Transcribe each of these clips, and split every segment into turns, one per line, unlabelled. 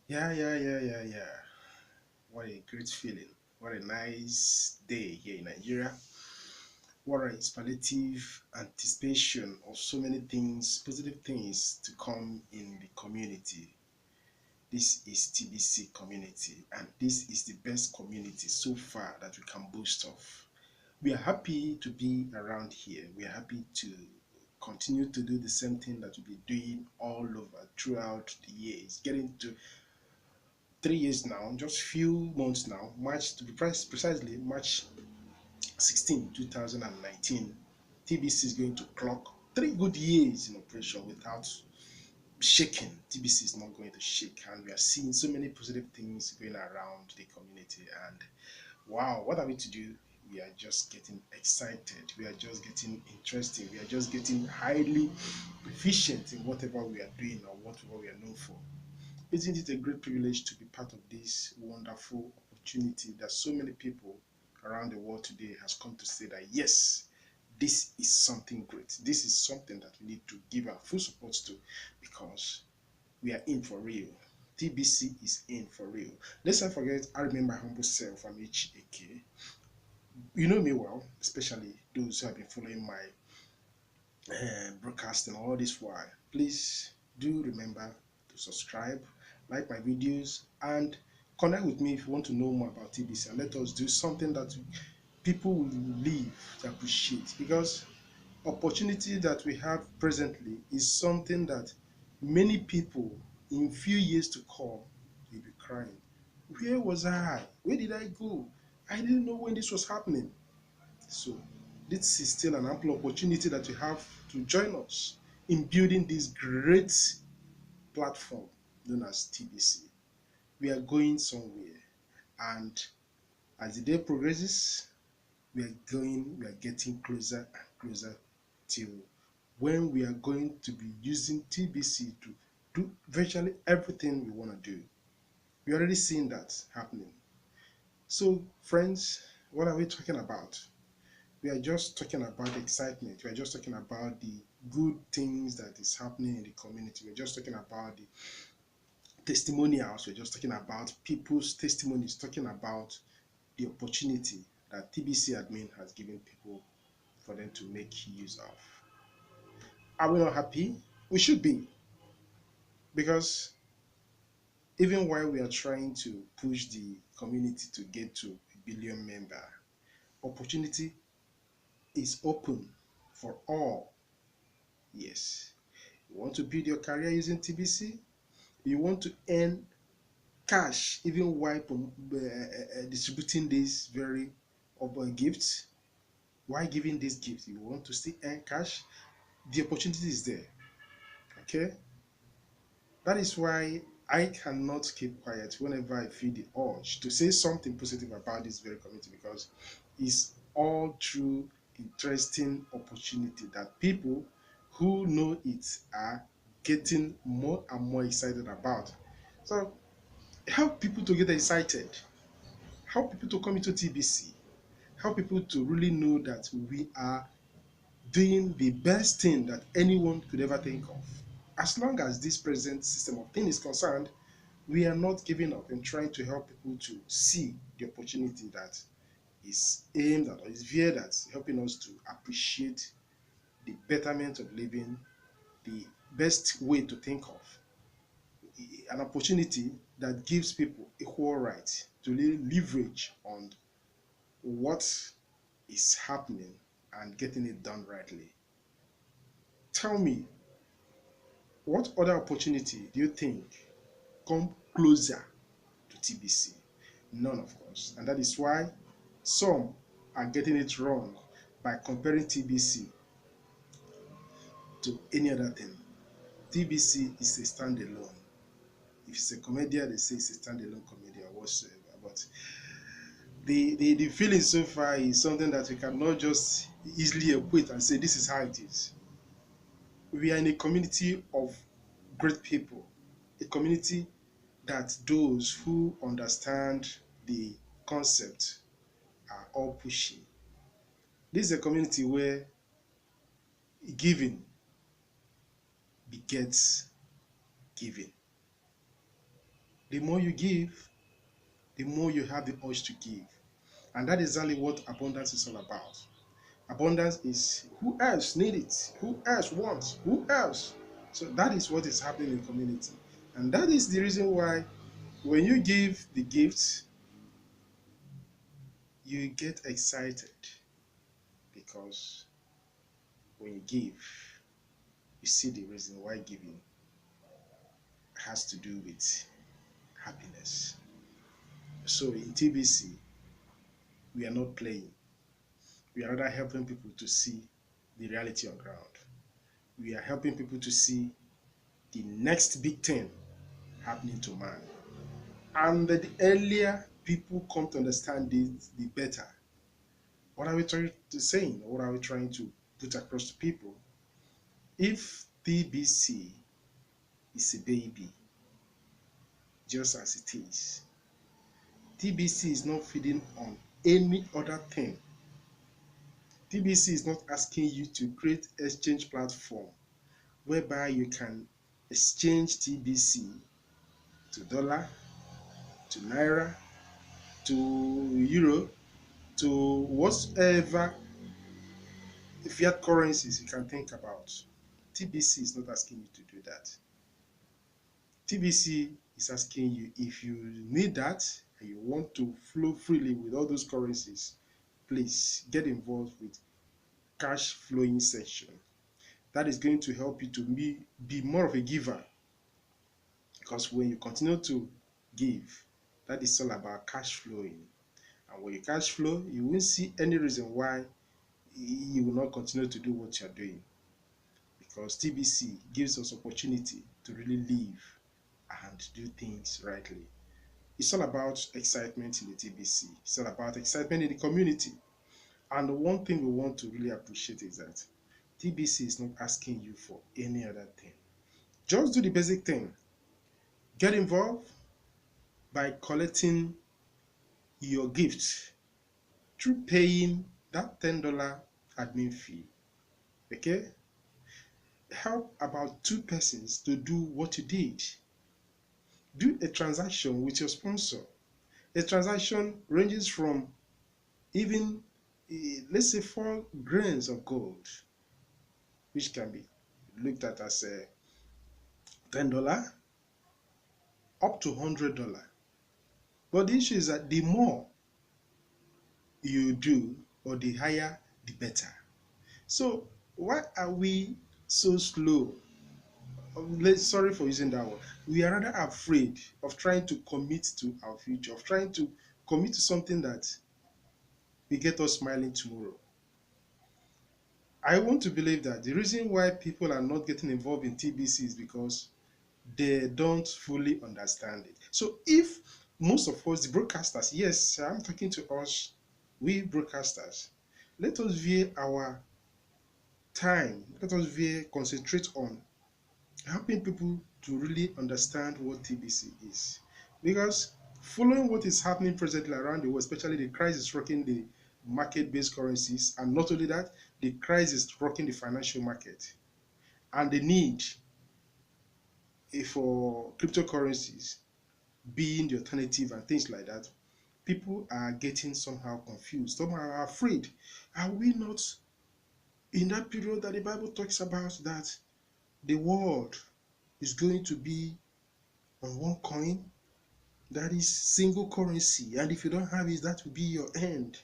Yeah. What a great feeling. What a nice day here in Nigeria. What a superlative anticipation of so many things, positive things to come in the community. This is TBC community, and this is the best community so far that we can boast of. We are happy to be around here. We are happy to continue to do the same thing that we've been doing all over throughout the years, getting to 3 years now, just few months now, March to be precisely March 16, 2019. TBC is going to clock 3 good years in operation without shaking. TBC is not going to shake, and we are seeing so many positive things going around the community. And wow, what are we to do? We are just getting excited. We are just getting interesting. We are just getting highly efficient in whatever we are doing or whatever we are known for. Isn't it a great privilege to be part of this wonderful opportunity that so many people around the world today has come to say that yes, this is something great. This is something that we need to give our full support to because we are in for real. TBC is in for real. Let's not forget, I remember my humble self. I'm HAK. You know me well, especially those who have been following my broadcasting all this while. Please do remember to subscribe, like my videos, and connect with me if you want to know more about TBC. And let us do something that people will live to appreciate because opportunity that we have presently is something that many people in few years to come will be crying. Where was I? Where did I go? I didn't know when this was happening. So this is still an ample opportunity that you have to join us in building this great platform known as TBC. We are going somewhere, and as the day progresses, we are getting closer and closer till when we are going to be using TBC to do virtually everything we want to do. We're already seeing that happening. So, friends, what are we talking about? We are just talking about the excitement. We are just talking about the good things that is happening in the community. We're just talking about the testimonials. We're just talking about people's testimonies, talking about the opportunity that TBC admin has given people for them to make use of. Are we not happy? We should be, because even while we are trying to push the community to get to a billion member, opportunity is open for all. Yes. You want to build your career using TBC? You want to earn cash even while distributing these very gifts? Why giving these gifts? You want to still earn cash? The opportunity is there. Okay? That is why I cannot keep quiet whenever I feel the urge to say something positive about this very community because it's all through interesting opportunity that people who know it are getting more and more excited about. So help people to get excited, help people to come into TBC, help people to really know that we are doing the best thing that anyone could ever think of. As long as this present system of things is concerned, we are not giving up and trying to help people to see the opportunity that is aimed at or is veered at helping us to appreciate the betterment of living, the best way to think of an opportunity that gives people equal right to really leverage on what is happening and getting it done rightly. Tell me, what other opportunity do you think come closer to TBC? None, of course. And that is why some are getting it wrong by comparing TBC to any other thing. TBC is a standalone. If it's a comedian, they say it's a standalone comedian whatsoever. But the feeling so far is something that we cannot just easily equate and say this is how it is. We are in a community of great people, a community that those who understand the concept are all pushing. This is a community where giving begets giving. The more you give, the more you have the urge to give. And that is exactly what abundance is all about. Abundance is who else need it? Who else wants? Who else? So that is what is happening in the community. And that is the reason why when you give the gifts, you get excited because when you give, you see the reason why giving has to do with happiness. So in TBC, we are not playing. We are rather helping people to see the reality on ground. We are helping people to see the next big thing happening to man. And the earlier people come to understand it, the better. What are we trying to say? What are we trying to put across to people? If TBC is a baby, just as it is, TBC is not feeding on any other thing. TBC is not asking you to create exchange platform whereby you can exchange TBC to dollar, to naira, to euro, to whatever fiat currencies you can think about. TBC is not asking you to do that. TBC is asking you if you need that and you want to flow freely with all those currencies, please get involved with cash flowing section. That is going to help you to be more of a giver, because when you continue to give, that is all about cash flowing. And when you cash flow, you won't see any reason why you will not continue to do what you're doing, because TBC gives us opportunity to really live and do things rightly. It's all about excitement in the TBC. It's all about excitement in the community. And the one thing we want to really appreciate is that TBC is not asking you for any other thing. Just do the basic thing. Get involved by collecting your gift through paying that $10 admin fee. Okay? Help about 2 persons to do what you did. Do a transaction with your sponsor. A transaction ranges from even, let's say, 4 grains of gold, which can be looked at as a $10 up to $100. But the issue is that the more you do, or the higher, the better. So why are we so slow? Sorry for using that word. We are rather afraid of trying to commit to our future, of trying to commit to something that will get us smiling tomorrow. I want to believe that the reason why people are not getting involved in TBC is because they don't fully understand it. So if most of us, the broadcasters, yes, I'm talking to us, we broadcasters, let us veer our time, let us concentrate on helping people to really understand what TBC is. Because following what is happening presently around the world, especially the crisis rocking the market-based currencies, and not only that, the crisis rocking the financial market, and the need for cryptocurrencies being the alternative and things like that, people are getting somehow confused. Some are afraid. Are we not in that period that the Bible talks about, that the world is going to be on one coin, that is single currency, and if you don't have it, that will be your end?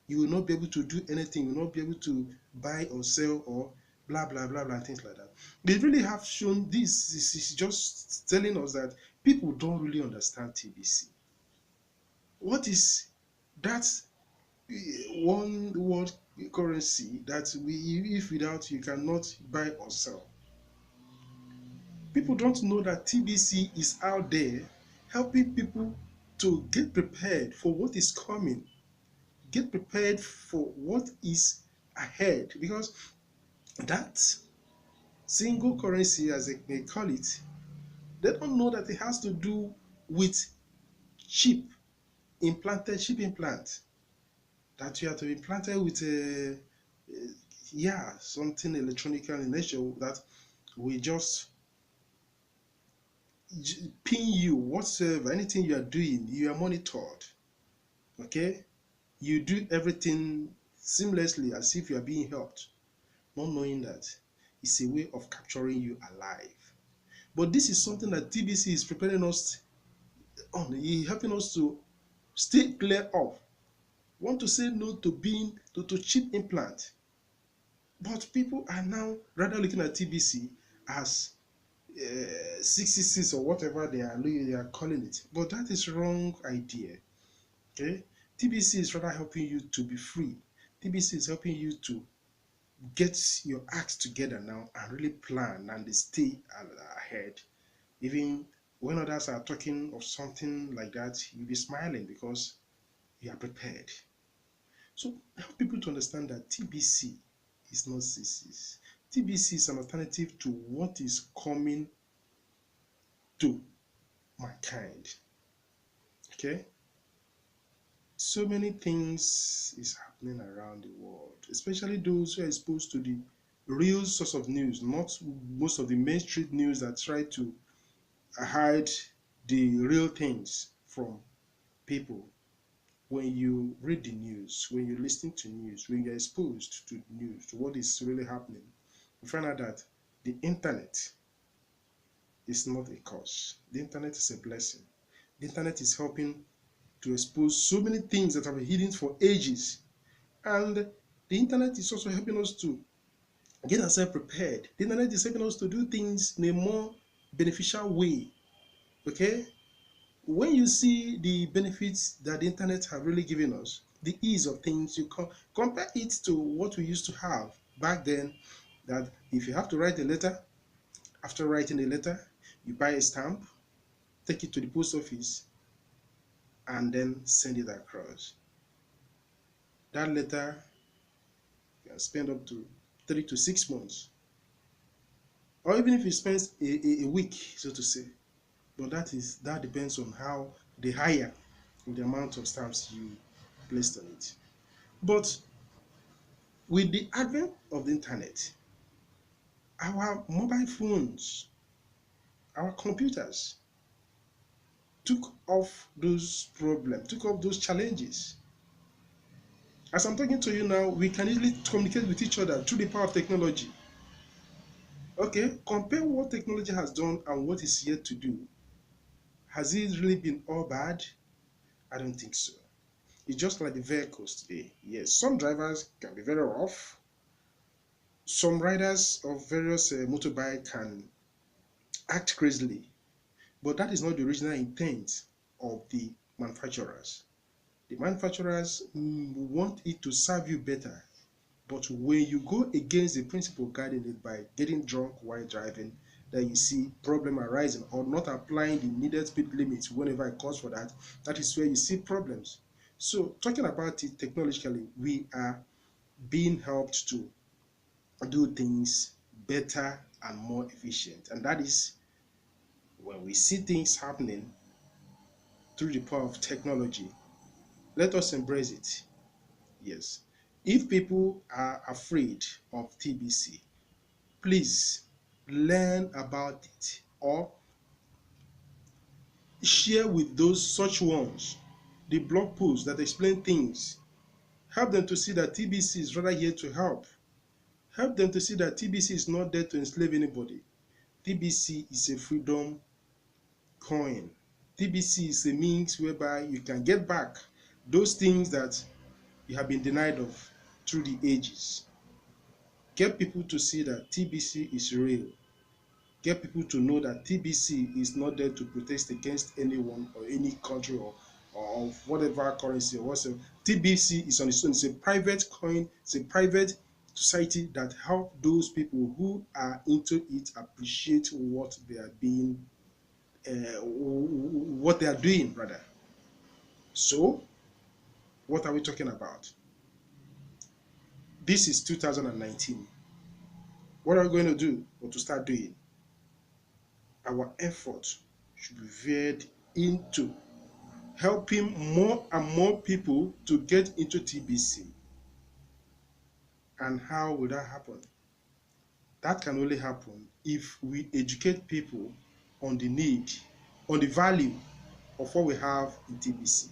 You will not be able to do anything. You will not be able to buy or sell or blah blah blah blah, things like that. They really have shown this. This is just telling us that people don't really understand TBC. What is that one world currency that if without you cannot buy or sell? People don't know that TBC is out there helping people to get prepared for what is coming, get prepared for what is ahead, because that single currency, as they call it, they don't know that it has to do with chip, chip implant, that you have to be implanted with something electronic in nature that we just pin you, whatsoever, anything you are doing, you are monitored. Okay? You do everything seamlessly as if you are being helped, not knowing that it's a way of capturing you alive. But this is something that TBC is preparing us on, helping us to stay clear of. Want to say no to being to cheap implant. But people are now rather looking at TBC as 66 or whatever they are calling it. But that is wrong idea. Okay? TBC is rather helping you to be free. TBC is helping you to get your acts together now and really plan and stay ahead. Even when others are talking of something like that, you'll be smiling because you are prepared. So help people to understand that TBC is not CCs. TBC is an alternative to what is coming to mankind. Okay? So many things is happening around the world, especially those who are exposed to the real source of news, not most of the mainstream news that try to hide the real things from people. When you read the news, when you listen to news, when you're exposed to news, to what is really happening, you find out that the internet is not a curse. The internet is a blessing. The internet is helping to expose so many things that have been hidden for ages. And the internet is also helping us to get ourselves prepared. The internet is helping us to do things in a more beneficial way. Okay? When you see the benefits that the internet have really given us, the ease of things, you compare it to what we used to have back then. That if you have to write a letter, after writing a letter, you buy a stamp, take it to the post office, and then send it across. That letter can spend up to 3 to 6 months, or even if it spends a week, so to say. But that depends on how the higher the amount of stamps you placed on it. But with the advent of the internet, our mobile phones, our computers took off those problems, took off those challenges. As I'm talking to you now, we can easily communicate with each other through the power of technology. Okay, compare what technology has done and what is yet to do. Has it really been all bad? I don't think so. It's just like the vehicles today. Yes, some drivers can be very rough. Some riders of various motorbike can act crazily, but that is not the original intent of the manufacturers. The manufacturers want it to serve you better, but when you go against the principle guiding it by getting drunk while driving, then you see problem arising, or not applying the needed speed limits whenever it calls for that. That is where you see problems. So talking about it technologically, we are being helped to do things better and more efficient, and that is when we see things happening through the power of technology, let us embrace it. Yes. If people are afraid of TBC, please learn about it or share with those such ones the blog posts that explain things. Help them to see that TBC is rather here to help. Help them to see that TBC is not there to enslave anybody. TBC is a freedom coin. TBC is a means whereby you can get back those things that you have been denied of through the ages. Get people to see that TBC is real. Get people to know that TBC is not there to protest against anyone or any country or of whatever currency or whatever. TBC is on its own. It's a private coin. It's a private society that help those people who are into it appreciate what they are being, what they are doing rather. So, what are we talking about? This is 2019. What are we going to do or to start doing? Our effort should be veered into helping more and more people to get into TBC. And how will that happen? That can only happen if we educate people on the need, on the value of what we have in TBC.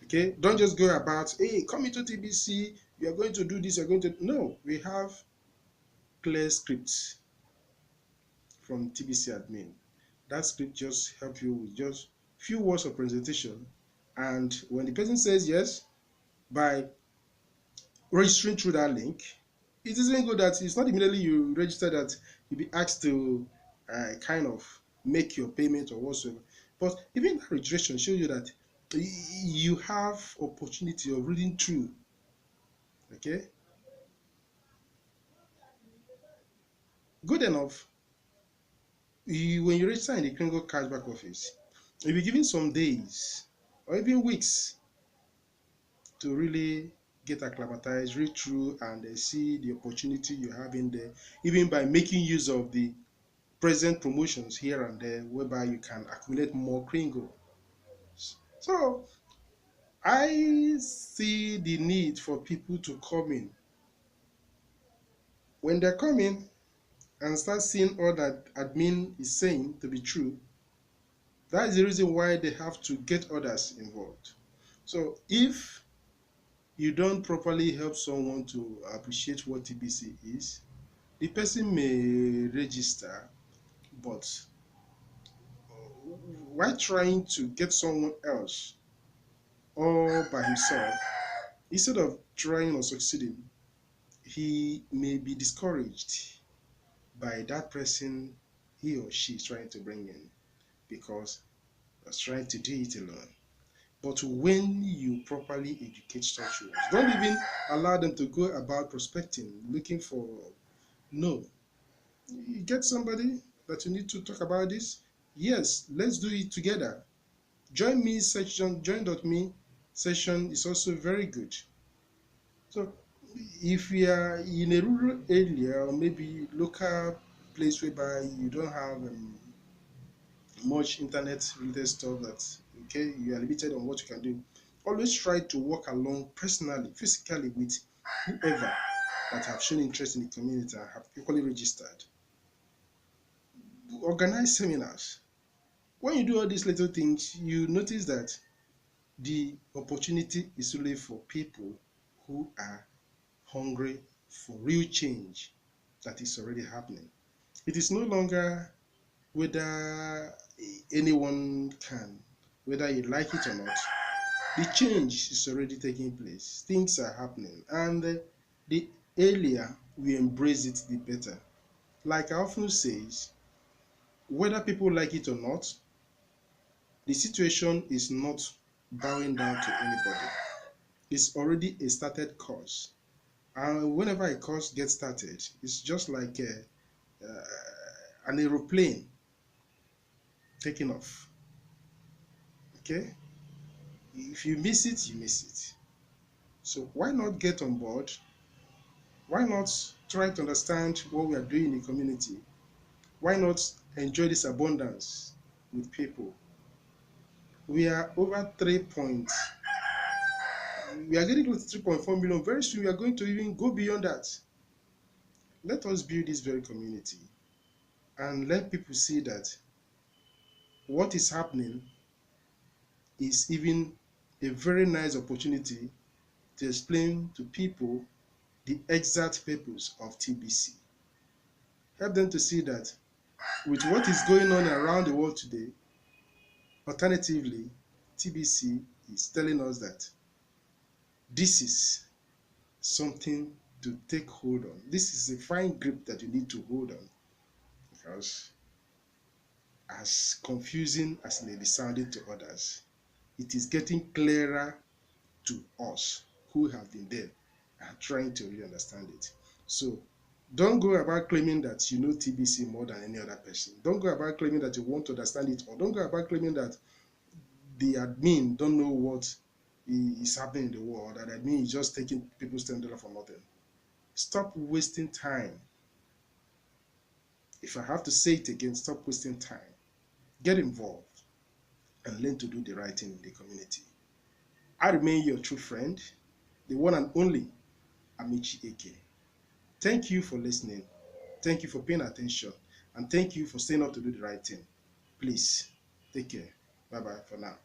Okay, don't just go about, hey, come into TBC, you are going to do this, you're going to. No, we have clear scripts from TBC admin. That script just help you with just few words of presentation. And when the person says yes, by registering through that link, it isn't good that it's not immediately you register that you'll be asked to kind of make your payment or whatsoever. But even that registration shows you that you have opportunity of reading through. Okay, good enough. When you register in the Kringle cashback office, you'll be given some days or even weeks to really get acclimatized, read through, and see the opportunity you have in there, even by making use of the present promotions here and there, whereby you can accumulate more Kringle. So I see the need for people to come in. When they're coming and start seeing all that admin is saying to be true, that is the reason why they have to get others involved. So if you don't properly help someone to appreciate what TBC is, the person may register, but while trying to get someone else all by himself, instead of trying or succeeding, he may be discouraged by that person he or she is trying to bring in because was trying to do it alone. But when you properly educate such ones, don't even allow them to go about prospecting, looking for. No, you get somebody that you need to talk about this. Yes, let's do it together. Join me section, join.me session is also very good. So if you are in a rural area or maybe local place whereby you don't have much internet related stuff, that okay, you are limited on what you can do, always try to work along personally, physically with whoever that have shown interest in the community and have equally registered. Organize seminars. When you do all these little things, you notice that the opportunity is really for people who are hungry for real change that is already happening. It is no longer whether anyone can, whether you like it or not. The change is already taking place. Things are happening, and the earlier we embrace it, the better. Like I often say, whether people like it or not, the situation is not bowing down to anybody. It's already a started course. And whenever a course gets started, it's just like an aeroplane taking off. Okay? If you miss it, you miss it. So why not get on board? Why not try to understand what we are doing in the community? Why not enjoy this abundance with people? We are over 3 points. We are getting close to 3.4 million. Very soon we are going to even go beyond that. Let us build this very community and let people see that what is happening is even a very nice opportunity to explain to people the exact purpose of TBC. Help them to see that with what is going on around the world today, alternatively, TBC is telling us that this is something to take hold on. This is a fine grip that you need to hold on, because as confusing as it may be sounding to others, it is getting clearer to us who have been there and trying to really understand it. So don't go about claiming that you know TBC more than any other person. Don't go about claiming that you want to understand it, or don't go about claiming that the admin don't know what is happening in the world, that admin is just taking people's $10 for nothing. Stop wasting time. If I have to say it again, stop wasting time. Get involved and learn to do the right thing in the community. I remain your true friend, the one and only Amici Eke. Thank you for listening. Thank you for paying attention. And thank you for staying up to do the right thing. Please take care. Bye bye for now.